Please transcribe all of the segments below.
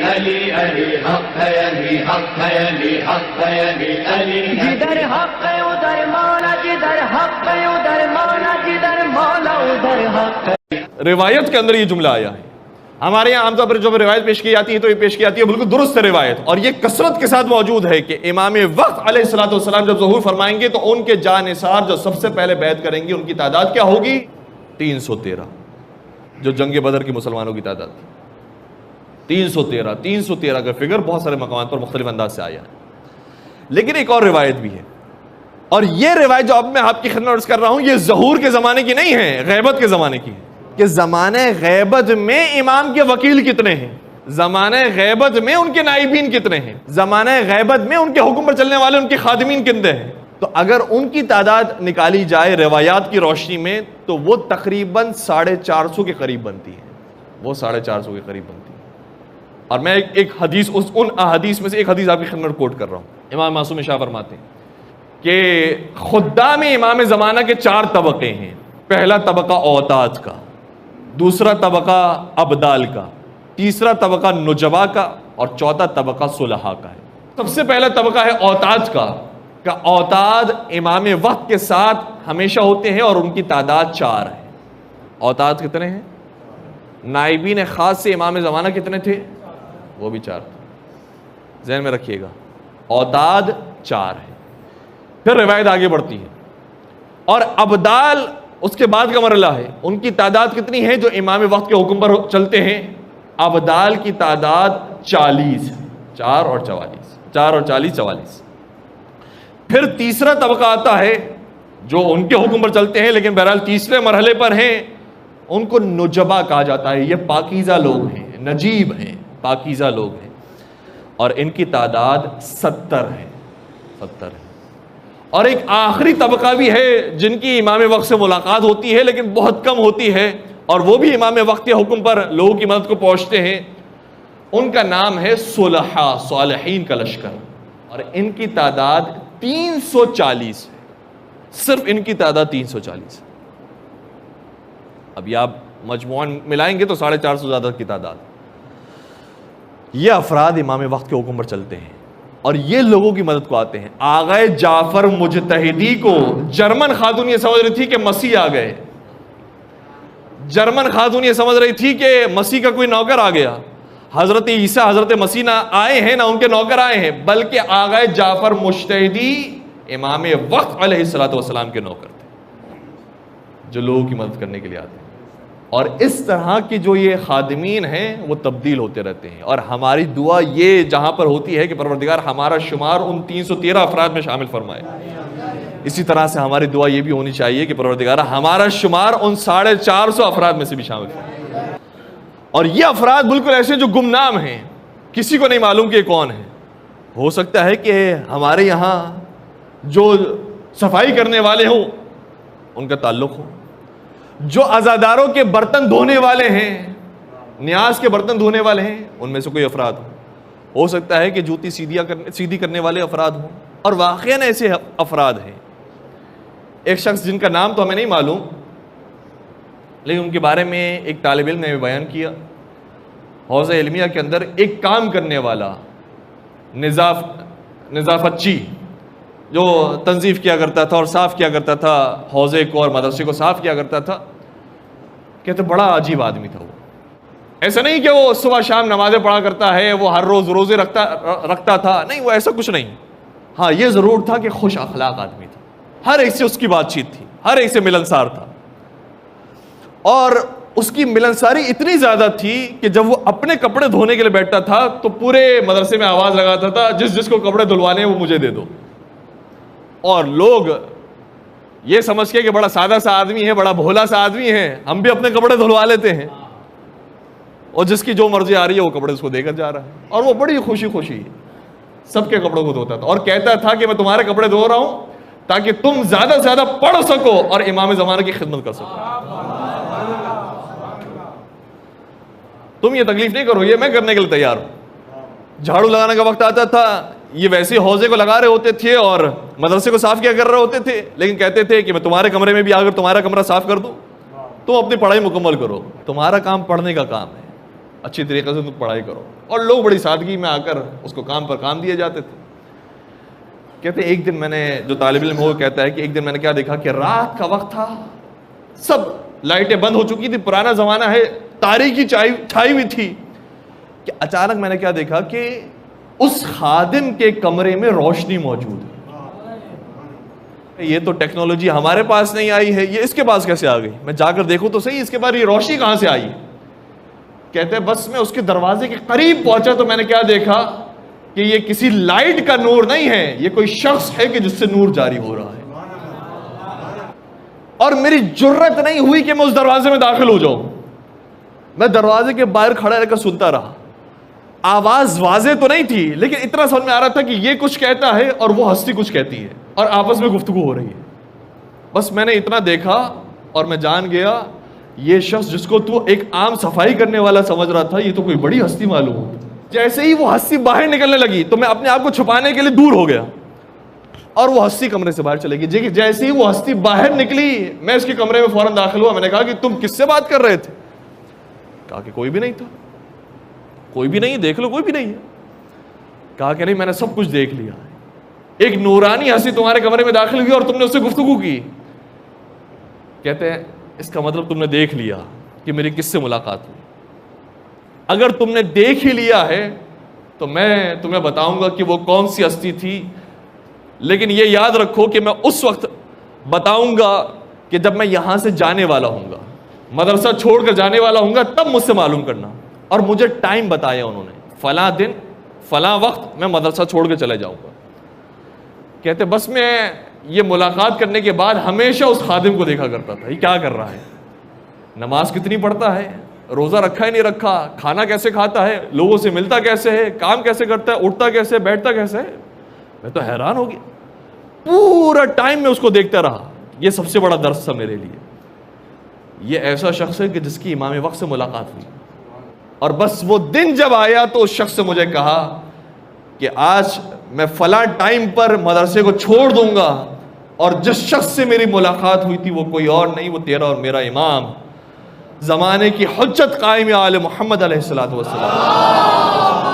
علی علی حق ہے، علی حق ہے، علی حق ہے، علی علی جدھر حق ہے ادھر مولا، جدھر حق ہے ادھر مولا، جدھر مولا ادھر حق ہے۔ روایت کے اندر یہ جملہ آیا ہے. ہمارے یہاں عام طور پر جب روایت پیش کی جاتی ہے تو یہ پیش کی جاتی ہے بالکل درست روایت، اور یہ کثرت کے ساتھ موجود ہے کہ امام وقت علیہ الصلوۃ والسلام جب ظہور فرمائیں گے تو ان کے جانثار جو سب سے پہلے بیعت کریں گے ان کی تعداد کیا ہوگی؟ 313، جو جنگ بدر کی مسلمانوں کی تعداد تھی. 313 کا فگر بہت سارے مقامات پر مختلف انداز سے آیا ہے. لیکن ایک اور روایت بھی ہے، اور یہ روایت جو اب میں آپ کی خدمت عرض کر رہا ہوں یہ ظہور کے زمانے کی نہیں ہے، غیبت کے زمانے کی ہے. کہ زمانہ غیبت میں امام کے وکیل کتنے ہیں، زمانہ غیبت میں ان کے نائبین کتنے ہیں، زمانہ غیبت میں ان کے حکم پر چلنے والے ان کے خادمین کتنے ہیں. تو اگر ان کی تعداد نکالی جائے روایات کی روشنی میں تو وہ تقریباً 450 کے قریب بنتی ہے، وہ 450 کے قریب بنتی ہے. اور میں ایک حدیث ان احادیث میں سے ایک حدیث آپ کی خدمت کوٹ کر رہا ہوں. امام معصوم شاہ فرماتے ہیں کہ خدام امام زمانہ کے 4 طبقے ہیں. پہلا طبقہ اوتاد کا، دوسرا طبقہ ابدال کا، تیسرا طبقہ نجبا کا، اور چوتھا طبقہ صلحاء کا ہے. سب سے پہلا طبقہ ہے اوتاد کا. اوتاد امام وقت کے ساتھ ہمیشہ ہوتے ہیں اور ان کی تعداد 4 ہے. اوتاد کتنے ہیں؟ نائبین خاص سے امام زمانہ کتنے تھے؟ وہ بھی 4 تھے. ذہن میں رکھیے گا، اوتاد 4 ہے. پھر روایت آگے بڑھتی ہے، اور ابدال اس کے بعد کا مرحلہ ہے. ان کی تعداد کتنی ہے جو امام وقت کے حکم پر چلتے ہیں؟ ابدال کی تعداد 40 ہے. 4 اور 40 44. پھر تیسرا طبقہ آتا ہے جو ان کے حکم پر چلتے ہیں لیکن بہرحال تیسرے مرحلے پر ہیں، ان کو نجبا کہا جاتا ہے. یہ پاکیزہ لوگ ہیں، نجیب ہیں، پاکیزہ لوگ ہیں، اور ان کی تعداد 70 ہے. 70 ہے. اور ایک آخری طبقہ بھی ہے جن کی امام وقت سے ملاقات ہوتی ہے لیکن بہت کم ہوتی ہے، اور وہ بھی امام وقت کے حکم پر لوگوں کی مدد کو پہنچتے ہیں. ان کا نام ہے صلحاء، صالحین کا لشکر، اور ان کی تعداد 340 ہے. صرف ان کی تعداد 340 ہے. اب یہ آپ مجموعاً ملائیں گے تو 450 سے زیادہ کی تعداد. یہ افراد امام وقت کے حکم پر چلتے ہیں اور یہ لوگوں کی مدد کو آتے ہیں. آغا جعفر مجتہدی کو جرمن خاتون یہ سمجھ رہی تھی کہ مسیح آ گئے. جرمن خاتون یہ سمجھ رہی تھی کہ مسیح کا کوئی نوکر آ گیا. حضرت عیسیٰ حضرت مسیح نہ آئے ہیں نہ ان کے نوکر آئے ہیں، بلکہ آغا جعفر مجتہدی امام وقت علیہ الصلوۃ والسلام کے نوکر تھے جو لوگوں کی مدد کرنے کے لیے آتے ہیں. اور اس طرح کی جو یہ خادمین ہیں وہ تبدیل ہوتے رہتے ہیں. اور ہماری دعا یہ جہاں پر ہوتی ہے کہ پروردگار ہمارا شمار ان 313 افراد میں شامل فرمائے. اسی طرح سے ہماری دعا یہ بھی ہونی چاہیے کہ پروردگار ہمارا شمار ان 450 افراد میں سے بھی شامل فرمائے. اور یہ افراد بالکل ایسے جو گمنام ہیں، کسی کو نہیں معلوم کہ یہ کون ہے. ہو سکتا ہے کہ ہمارے یہاں جو صفائی کرنے والے ہوں ان کا تعلق ہو، جو عزاداروں کے برتن دھونے والے ہیں، نیاز کے برتن دھونے والے ہیں، ان میں سے کوئی افراد ہو سکتا ہے کہ جوتی سیدھی کرنے والے افراد ہوں. اور واقعاً ایسے افراد ہیں. ایک شخص جن کا نام تو ہمیں نہیں معلوم لیکن ان کے بارے میں ایک طالب علم نے بیان کیا، حوزہ علمیہ کے اندر ایک کام کرنے والا نظافتچی جو تنظیف کیا کرتا تھا اور صاف کیا کرتا تھا حوزے کو اور مدرسے کو صاف کیا کرتا تھا. کہتے بڑا عجیب آدمی تھا وہ. ایسا نہیں کہ وہ صبح شام نمازیں پڑھا کرتا ہے، وہ ہر روز روزے رکھتا تھا، نہیں، وہ ایسا کچھ نہیں. ہاں یہ ضرور تھا کہ خوش اخلاق آدمی تھا، ہر ایک سے اس کی بات چیت تھی، ہر ایک سے ملنسار تھا. اور اس کی ملنساری اتنی زیادہ تھی کہ جب وہ اپنے کپڑے دھونے کے لیے بیٹھتا تھا تو پورے مدرسے میں آواز لگاتا تھا جس کو کپڑے دھلوانے ہیں وہ مجھے دے دو. اور لوگ یہ سمجھ کے کہ بڑا سادہ سا آدمی ہے، بڑا بھولا سا آدمی ہے، ہم بھی اپنے کپڑے دھلوا لیتے ہیں، اور جس کی جو مرضی آ رہی ہے وہ کپڑے اس کو دے کر جا رہا ہے. اور وہ بڑی خوشی سب کے کپڑوں کو دھوتا تھا اور کہتا تھا کہ میں تمہارے کپڑے دھو رہا ہوں تاکہ تم زیادہ سے زیادہ پڑھ سکو اور امام زمانہ کی خدمت کر سکو. تم یہ تکلیف نہیں کرو، یہ میں کرنے کے لیے تیار ہوں. جھاڑو لگانے کا وقت آتا تھا، یہ ویسے حوضے کو لگا رہے ہوتے تھے اور مدرسے کو صاف کیا کر رہے ہوتے تھے، لیکن کہتے تھے کہ میں تمہارے کمرے میں بھی اگر تمہارا کمرہ صاف کر دوں تم اپنی پڑھائی مکمل کرو، تمہارا کام پڑھنے کا کام ہے. اچھی طریقے سے تم پڑھائی کرو. اور لوگ بڑی سادگی میں آ کر اس کو کام پر کام دیے جاتے تھے. کہتے ہیں ایک دن میں نے, جو طالب علم ہو کہتا ہے کہ ایک دن میں نے کیا دیکھا کہ رات کا وقت تھا, سب لائٹیں بند ہو چکی تھی, پرانا زمانہ ہے, تاریکی چھائی ہوئی تھی, کہ اچانک میں نے کیا دیکھا کہ اس خادم کے کمرے میں روشنی موجود ہے. یہ تو ٹیکنالوجی ہمارے پاس نہیں آئی ہے, یہ اس کے پاس کیسے آ گئی؟ میں جا کر دیکھوں تو صحیح اس کے بعد یہ روشنی کہاں سے آئی. کہتے ہیں بس میں اس کے دروازے کے قریب پہنچا تو میں نے کیا دیکھا کہ یہ کسی لائٹ کا نور نہیں ہے, یہ کوئی شخص ہے کہ جس سے نور جاری ہو رہا ہے. اور میری جرت نہیں ہوئی کہ میں اس دروازے میں داخل ہو جاؤں. میں دروازے کے باہر کھڑا رہ کر سنتا رہا. آواز واضح تو نہیں تھی, لیکن اتنا سمجھ میں آ رہا تھا کہ یہ کچھ کہتا ہے اور وہ ہستی کچھ کہتی ہے, اور آپس میں گفتگو ہو رہی ہے. بس میں نے اتنا دیکھا اور میں جان گیا یہ شخص جس کو تو ایک عام صفائی کرنے والا سمجھ رہا تھا, یہ تو کوئی بڑی ہستی معلوم ہو. جیسے ہی وہ ہستی باہر نکلنے لگی تو میں اپنے آپ کو چھپانے کے لیے دور ہو گیا, اور وہ ہستی کمرے سے باہر چلے گی. جیسے ہی وہ ہستی باہر نکلی میں اس کے کمرے میں فوراً داخل ہوا. میں نے کہا کہ تم کس سے بات کر رہے تھے؟ کہا کہ کوئی بھی نہیں تھا. کوئی بھی نہیں, دیکھ لو کوئی بھی نہیں ہے. کہا کہ نہیں, میں نے سب کچھ دیکھ لیا. ایک نورانی ہستی تمہارے کمرے میں داخل ہوئی اور تم نے اس سے گفتگو کی. کہتے ہیں اس کا مطلب تم نے دیکھ لیا کہ میری کس سے ملاقات ہوئی. اگر تم نے دیکھ ہی لیا ہے تو میں تمہیں بتاؤں گا کہ وہ کون سی ہستی تھی, لیکن یہ یاد رکھو کہ میں اس وقت بتاؤں گا کہ جب میں یہاں سے جانے والا ہوں گا, مدرسہ چھوڑ کر جانے والا ہوں گا, تب مجھ سے معلوم کرنا. اور مجھے ٹائم بتایا انہوں نے, فلاں دن فلاں وقت میں مدرسہ چھوڑ کے چلے جاؤں گا. کہتے بس میں یہ ملاقات کرنے کے بعد ہمیشہ اس خادم کو دیکھا کرتا تھا, یہ کیا کر رہا ہے, نماز کتنی پڑھتا ہے, روزہ رکھا ہے نہیں رکھا, کھانا کیسے کھاتا ہے, لوگوں سے ملتا کیسے ہے, کام کیسے کرتا ہے, اٹھتا کیسے, بیٹھتا کیسے ہے. میں تو حیران ہو گیا. پورا ٹائم میں اس کو دیکھتا رہا. یہ سب سے بڑا درس تھا میرے لیے. یہ ایسا شخص ہے کہ جس کی امام وقت سے ملاقات ہوئی, اور بس وہ دن جب آیا تو اس شخص سے مجھے کہا کہ آج میں فلاں ٹائم پر مدرسے کو چھوڑ دوں گا, اور جس شخص سے میری ملاقات ہوئی تھی وہ کوئی اور نہیں, وہ تیرا اور میرا امام, زمانے کی حجت قائم آل محمد علیہ الصلوۃ والسلام.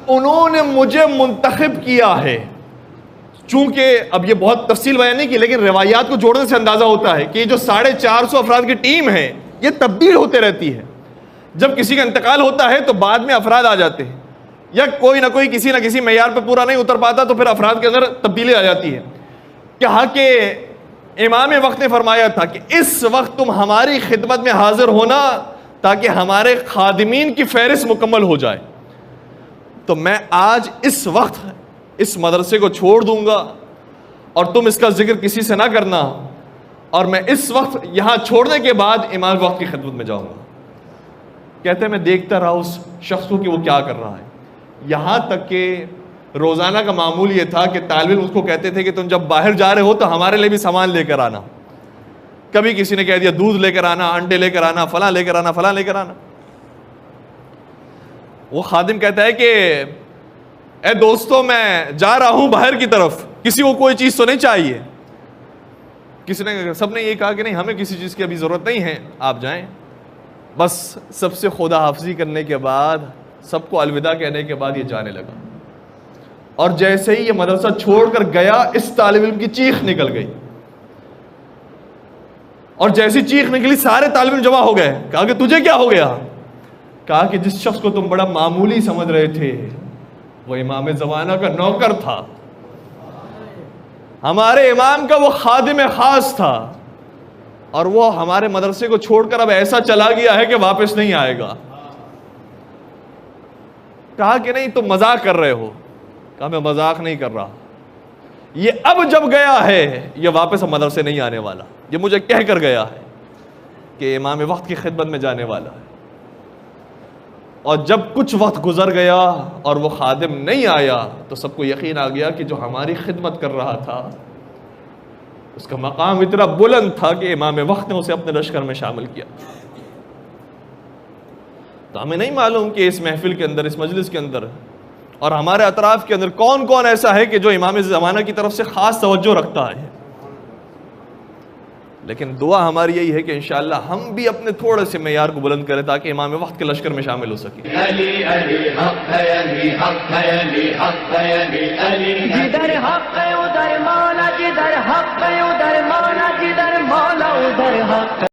انہوں نے مجھے منتخب کیا ہے. چونکہ اب یہ بہت تفصیل بیان نہیں کی, لیکن روایات کو جوڑنے سے اندازہ ہوتا ہے کہ یہ جو 450 افراد کی ٹیم ہے یہ تبدیل ہوتے رہتی ہے. جب کسی کا انتقال ہوتا ہے تو بعد میں افراد آ جاتے ہیں, یا کوئی نہ کوئی کسی نہ کسی معیار پہ پورا نہیں اتر پاتا تو پھر افراد کے اندر تبدیلی آ جاتی ہے. کہا کہ امام وقت نے فرمایا تھا کہ اس وقت تم ہماری خدمت میں حاضر ہونا تاکہ ہمارے خادمین کی فہرست مکمل ہو جائے. تو میں آج اس وقت اس مدرسے کو چھوڑ دوں گا, اور تم اس کا ذکر کسی سے نہ کرنا, اور میں اس وقت یہاں چھوڑنے کے بعد امام وقت کی خدمت میں جاؤں گا. کہتے ہیں میں دیکھتا رہا اس شخص کو کہ وہ کیا کر رہا ہے, یہاں تک کہ روزانہ کا معمول یہ تھا کہ طالب علم اس کو کہتے تھے کہ تم جب باہر جا رہے ہو تو ہمارے لیے بھی سامان لے کر آنا. کبھی کسی نے کہہ دیا دودھ لے کر آنا, انڈے لے کر آنا, فلاں لے کر آنا, فلاں لے کر آنا. وہ خادم کہتا ہے کہ اے دوستو میں جا رہا ہوں باہر کی طرف, کسی کو کوئی چیز تو نہیں چاہیے. سب نے یہ کہا کہ نہیں, ہمیں کسی چیز کی ابھی ضرورت نہیں ہے, آپ جائیں. بس سب سے خدا حافظی کرنے کے بعد, سب کو الوداع کہنے کے بعد یہ جانے لگا. اور جیسے ہی یہ مدرسہ چھوڑ کر گیا, اس طالب علم کی چیخ نکل گئی, اور جیسی چیخ نکلی سارے طالب علم جمع ہو گئے. کہا کہ تجھے کیا ہو گیا؟ کہا کہ جس شخص کو تم بڑا معمولی سمجھ رہے تھے وہ امام زمانہ کا نوکر تھا, ہمارے امام کا وہ خادم خاص تھا, اور وہ ہمارے مدرسے کو چھوڑ کر اب ایسا چلا گیا ہے کہ واپس نہیں آئے گا. کہا کہ نہیں تم مذاق کر رہے ہو. کہا میں مذاق نہیں کر رہا, یہ اب جب گیا ہے یہ واپس اب مدرسے نہیں آنے والا. یہ مجھے کہہ کر گیا ہے کہ امام وقت کی خدمت میں جانے والا ہے. اور جب کچھ وقت گزر گیا اور وہ خادم نہیں آیا تو سب کو یقین آ گیا کہ جو ہماری خدمت کر رہا تھا اس کا مقام اتنا بلند تھا کہ امام وقت نے اسے اپنے لشکر میں شامل کیا. تو ہمیں نہیں معلوم کہ اس محفل کے اندر, اس مجلس کے اندر اور ہمارے اطراف کے اندر کون کون ایسا ہے کہ جو امام زمانہ کی طرف سے خاص توجہ رکھتا ہے. لیکن دعا ہماری یہی ہے کہ انشاءاللہ ہم بھی اپنے تھوڑے سے معیار کو بلند کریں تاکہ امام وقت کے لشکر میں شامل ہو سکیں. علی علی حق ہے علی حق ہے علی حق ہے علی علی جدھر حق ہے ادھر مولا، جدھر حق ہے ادھر مولا، جدھر مولا ادھر حق.